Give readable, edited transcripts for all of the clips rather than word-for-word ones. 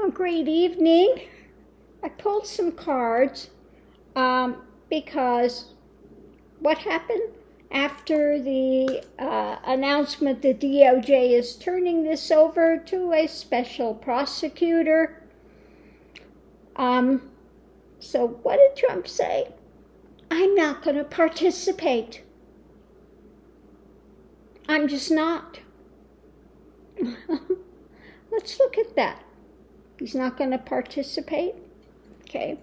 Well, great evening. I pulled some cards because what happened after the announcement that DOJ is turning this over to a special prosecutor. So what did Trump say? I'm not going to participate. I'm just not. Let's look at that. He's not going to participate. Okay.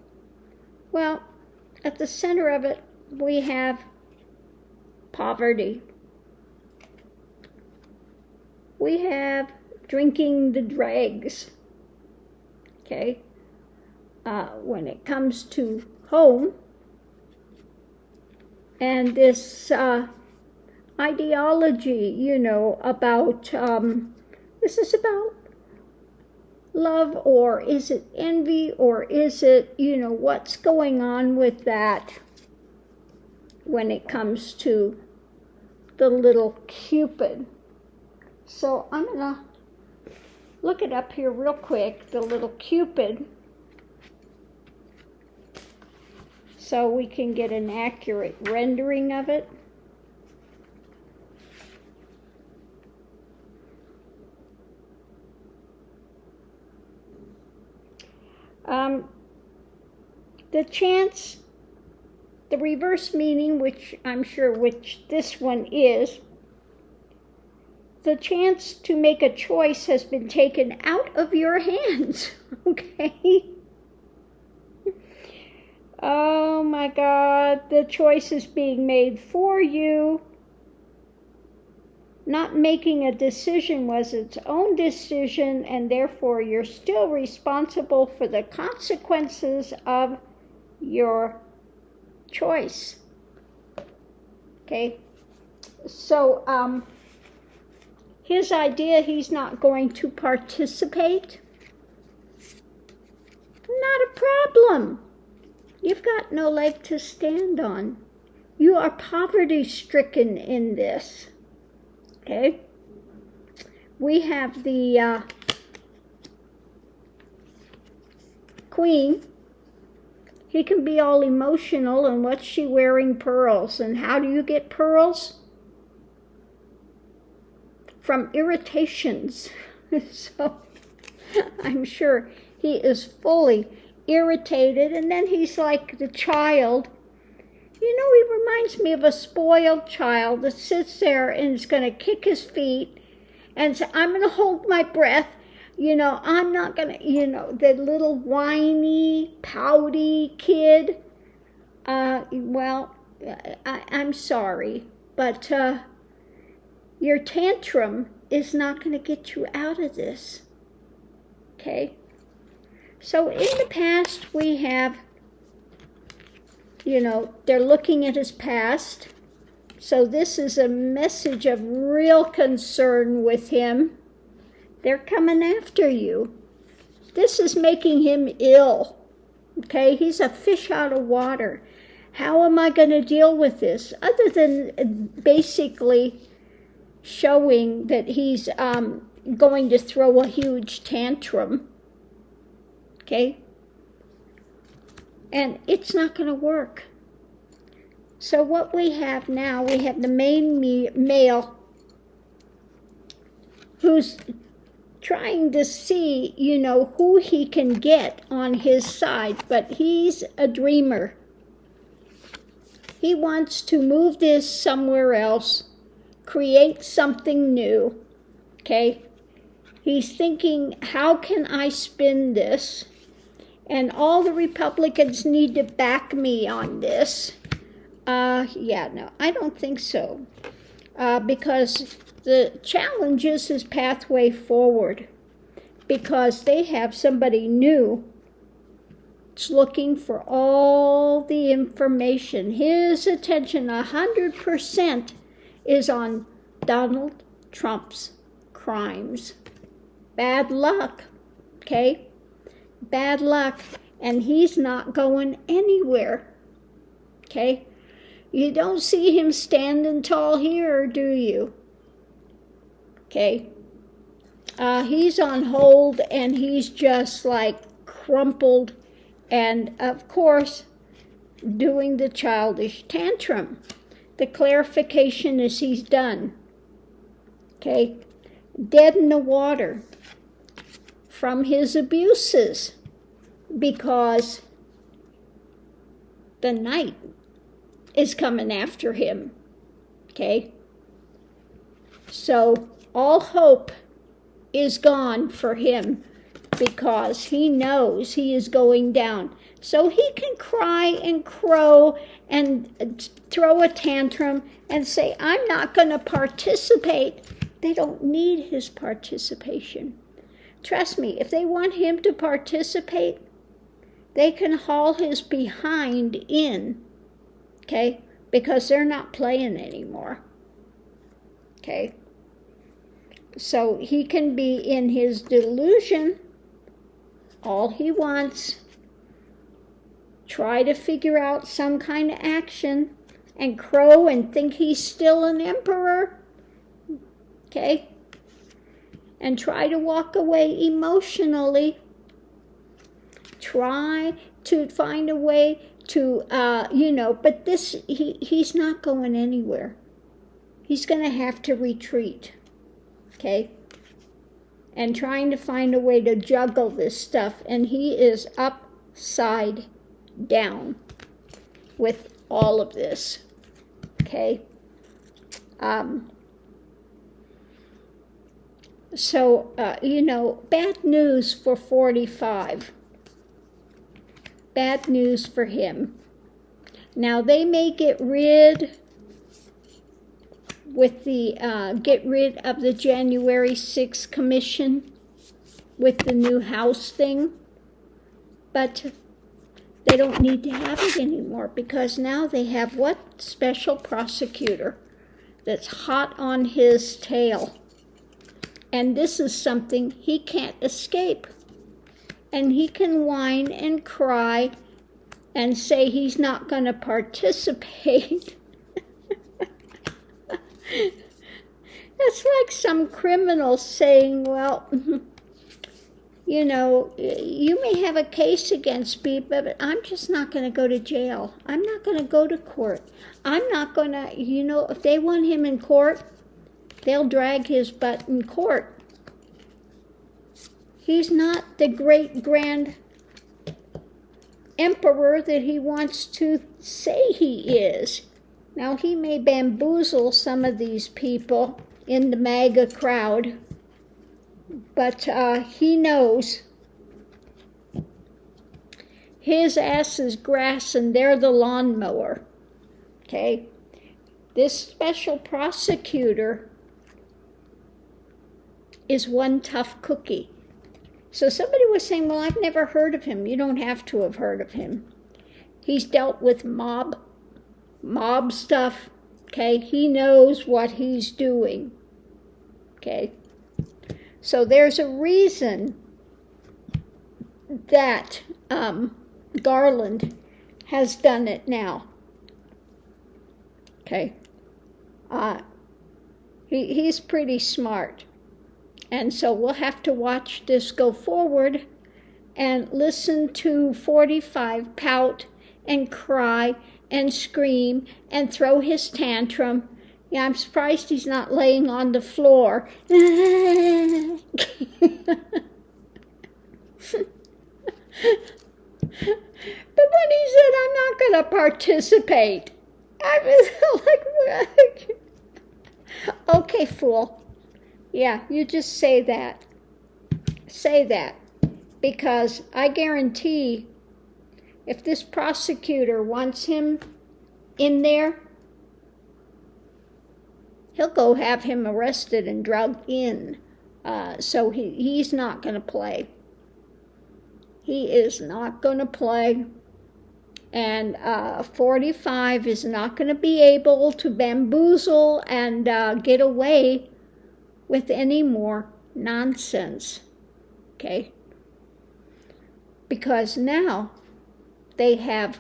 Well, at the center of it, we have poverty. We have drinking the dregs. Okay. When it comes to home, and this ideology, about, this is about love, or is it envy, or is it, what's going on with that when it comes to the little Cupid. So I'm going to look it up here real quick, the little Cupid, so we can get an accurate rendering of it. The chance, the reverse meaning, which I'm sure which this one is, the chance to make a choice has been taken out of your hands, okay? Oh my God, the choice is being made for you. Not making a decision was its own decision, and therefore you're still responsible for the consequences of your choice. Okay? So, his idea, he's not going to participate. Not a problem. You've got no leg to stand on. You are poverty-stricken in this. Okay? We have the Queen. He can be all emotional, and what's she wearing? Pearls. And how do you get pearls? From irritations. So I'm sure he is fully irritated, and then he's like the child. He reminds me of a spoiled child that sits there and is going to kick his feet and say, I'm going to hold my breath. I'm not going to, the little whiny, pouty kid. I'm sorry, but your tantrum is not going to get you out of this. Okay? So in the past, we have, they're looking at his past. So this is a message of real concern with him. They're coming after you. This is making him ill. Okay, he's a fish out of water. How am I going to deal with this? Other than basically showing that he's going to throw a huge tantrum. Okay? And it's not going to work. So what we have now, we have the main male who's trying to see, who he can get on his side, but he's a dreamer. He wants to move this somewhere else, create something new, okay? He's thinking, how can I spin this? And all the Republicans need to back me on this. No, I don't think so. Because the challenge is his pathway forward. Because they have somebody new that's looking for all the information. His attention 100% is on Donald Trump's crimes. Bad luck, okay? Bad luck, and he's not going anywhere, okay? You don't see him standing tall here, do you? Okay? He's on hold, and he's just like crumpled, and of course doing the childish tantrum. The clarification is he's done. Okay, dead in the water from his abuses, because the night is coming after him. Okay, so all hope is gone for him, because he knows he is going down. So he can cry and crow and throw a tantrum and say, I'm not going to participate. They don't need his participation. Trust me, if they want him to participate, they can haul his behind in, okay, because they're not playing anymore. Okay, so he can be in his delusion all he wants, try to figure out some kind of action, and crow and think he's still an emperor, okay, and try to walk away emotionally, try to find a way to, but he's not going anywhere. He's going to have to retreat, okay, and trying to find a way to juggle this stuff, and he is upside down with all of this, okay. Bad news for 45. Bad news for him. Now, they may get rid of the January 6th commission with the new House thing, but they don't need to have it anymore, because now they have what? Special prosecutor that's hot on his tail. And this is something he can't escape. And he can whine and cry and say he's not going to participate. That's like some criminal saying, well, you may have a case against me, but I'm just not going to go to jail. I'm not going to go to court. I'm not going to, if they want him in court, they'll drag his butt in court. He's not the great grand emperor that he wants to say he is. Now, he may bamboozle some of these people in the MAGA crowd, but he knows his ass is grass and they're the lawnmower, okay? This special prosecutor is one tough cookie. So somebody was saying, well, I've never heard of him. You don't have to have heard of him. He's dealt with mob stuff, okay? He knows what he's doing, okay? So there's a reason that Garland has done it now, okay? He's pretty smart. And so we'll have to watch this go forward and listen to 45 pout and cry and scream and throw his tantrum. Yeah, I'm surprised he's not laying on the floor. But when he said, I'm not going to participate, I was like, okay, fool. Yeah, you just say that. Say that. Because I guarantee if this prosecutor wants him in there, he'll go have him arrested and drugged in. So he's not going to play. He is not going to play. And 45 is not going to be able to bamboozle and get away with any more nonsense, okay? Because now they have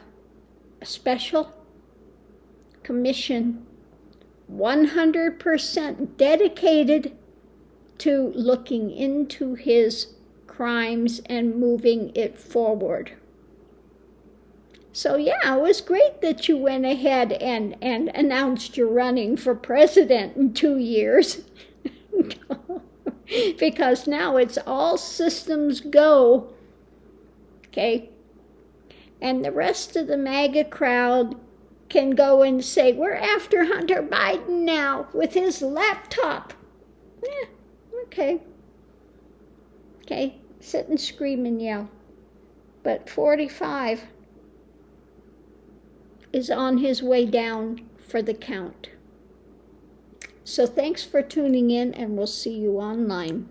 a special commission 100% dedicated to looking into his crimes and moving it forward. So yeah, it was great that you went ahead and announced you're running for president in 2 years. Because now it's all systems go. Okay? And the rest of the MAGA crowd can go and say, we're after Hunter Biden now with his laptop. Yeah, okay. Okay, sit and scream and yell. But 45 is on his way down for the count. So thanks for tuning in, and we'll see you online.